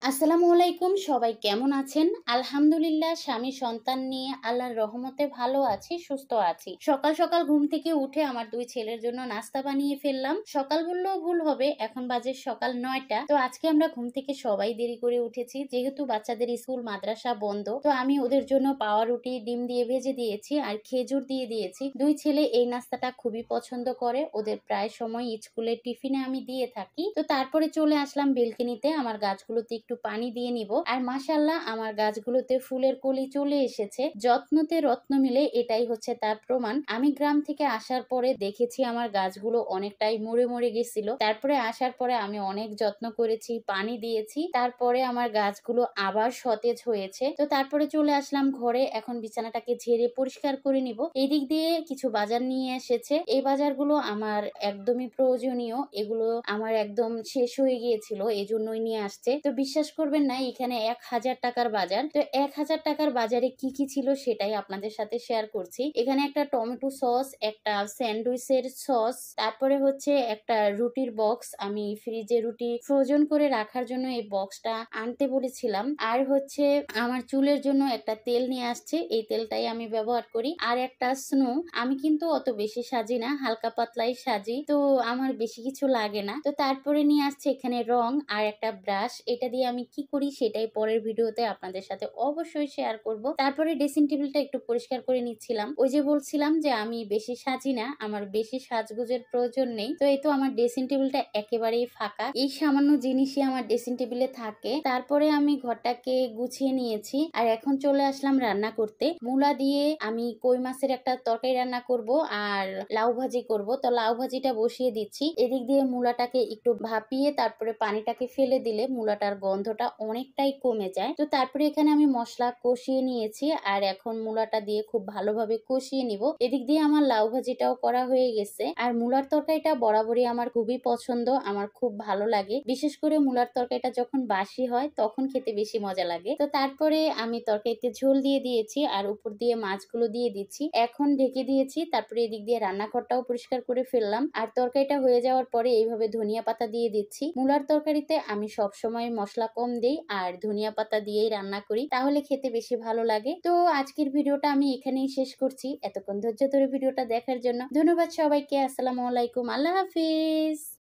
আসসালামু আলাইকুম, সবাই কেমন আছেন? আলহামদুলিল্লাহ, স্বামী সন্তান নিয়ে আল্লাহর রহমতে ভালো আছি, সুস্থ আছি। সকাল সকাল ঘুম থেকে উঠে আমার দুই ছেলের জন্য নাস্তা বানিয়ে ফেললাম। সকাল বললেও ভুল হবে, এখন বাজে সকাল 9টা। তো আজকে আমরা ঘুম থেকে সবাই দেরি করে উঠেছি, যেহেতু বাচ্চাদের স্কুল মাদ্রাসা বন্ধ। তো আমি ওদের জন্য পাউরুটি ডিম দিয়ে ভেজে দিয়েছি আর খেজুর দিয়ে দিয়েছি। দুই ছেলে এই নাস্তাটা খুবই পছন্দ করে, ওদের প্রায় সময় স্কুলের টিফিনে আমি দিয়ে থাকি। তো তারপরে চলে আসলাম বেলকনিতে, আমার গাছগুলোতে একটু পানি দিয়ে নিব। আর মাশাআল্লাহ, আমার গাছগুলোতে ফুলের কলি চলে এসেছে। যত্নতে রত্ন মিলে, এটাই হচ্ছে তার প্রমাণ। আমি গ্রাম থেকে আসার পরে দেখেছি আমার গাছগুলো অনেকটাই মরে মরে গেছিল। তারপরে আসার পরে আমি অনেক যত্ন করেছি, পানি দিয়েছি, তারপরে আমার গাছগুলো আবার সতেজ হয়েছে। তো তারপরে চলে আসলাম ঘরে, এখন বিছানাটাকে ঝেড়ে পরিষ্কার করে নিব। এদিক দিয়ে কিছু বাজার নিয়ে এসেছে, এই বাজারগুলো আমার একদমই প্রয়োজনীয়, এগুলো আমার একদম শেষ হয়ে গিয়েছিল, এই জন্যই নিয়ে আসছে। তো বিশ্বাস করবেন না, এখানে 1000 টাকার বাজার। তো 1000 টাকার বাজারে কি কি ছিল সেটাই আপনাদের সাথে শেয়ার করছি। এখানে একটা টমেটো সস, একটা স্যান্ডউইচের সস, তারপরে হচ্ছে একটা রুটির বক্স, আমি ফ্রিজে রুটি ফ্রোজন করে রাখার জন্য এই বক্সটা আনতে বলেছিলাম। আর হচ্ছে আমার চুলের জন্য একটা তেল নিয়ে আসছে, এই তেলটাই আমি ব্যবহার করি। আর একটা স্নো, আমি কিন্তু অত বেশি সাজি না, হালকা পাতলাই সাজি, তো আমার বেশি কিছু লাগে না। তো তারপরে নিয়ে আসছে এখানে রং আর একটা ব্রাশ, এটা দিয়ে আমি কি করি সেটাই পরের ভিডিওতে আপনাদের সাথে অবশ্যই শেয়ার করব। তারপরে ড্রেসিং টেবিলটা একটু পরিষ্কার করে নিচ্ছিলাম। ওই যে বলছিলাম যে আমি বেশি সাজি না, আমার বেশি সাজগোজের প্রয়োজন নেই। তো এই তো আমার ড্রেসিং টেবিলটা একেবারেই ফাঁকা, এই সামান্য জিনিসই আমার ড্রেসিং টেবিলে থাকে। তারপরে আমি ঘরটাকে গুছিয়ে নিয়েছি আর এখন চলে আসলাম রান্না করতে। মূলা দিয়ে আমি কই মাছের একটা তরকারি রান্না করব আর লাউ ভাজি করব। তো লাউ ভাজিটা বসিয়ে দিচ্ছি। এদিক দিয়ে মূলাটাকে একটু ভাপিয়ে তারপরে পানিটাকে ফেলে দিলে মূলাটার গন্ধটা অনেকটাই কমে যায়। তো তারপরে এখানে আমি মশলা কষিয়ে নিয়েছি আর এখন মূলাটা দিয়ে খুব ভালোভাবে কষিয়ে নিব। এদিক দিয়ে আমার লাউ ভাজিটাও করা হয়ে গেছে। আর মূলার তরকারিটা বরাবরই আমার খুবই পছন্দ, আমার খুব ভালো লাগে। বিশেষ করে মূলার তরকারিটা যখন বাসি হয় তখন খেতে বেশি মজা লাগে। তো তারপরে আমি তরকারিতে ঝোল দিয়ে দিয়েছি আর উপর দিয়ে মাছগুলো দিয়ে দিচ্ছি, এখন ঢেকে দিয়েছি। তারপরে এদিক দিয়ে রান্নাঘরটাও পরিষ্কার করে ফেললাম আর তরকারিটা হয়ে যাওয়ার পরে এইভাবে ধনিয়া পাতা দিয়ে দিচ্ছি। মূলার তরকারিতে আমি সব সময় মশলা কম দেই আর ধনিয়া পাতা দিয়েই রান্না করি, তাহলে খেতে বেশি ভালো লাগে। তো আজকের ভিডিওটা আমি এখানেই শেষ করছি। এতক্ষণ ধৈর্য ধরে ভিডিওটা দেখার জন্য ধন্যবাদ সবাইকে। আসসালামু আলাইকুম, আল্লাহ হাফিজ।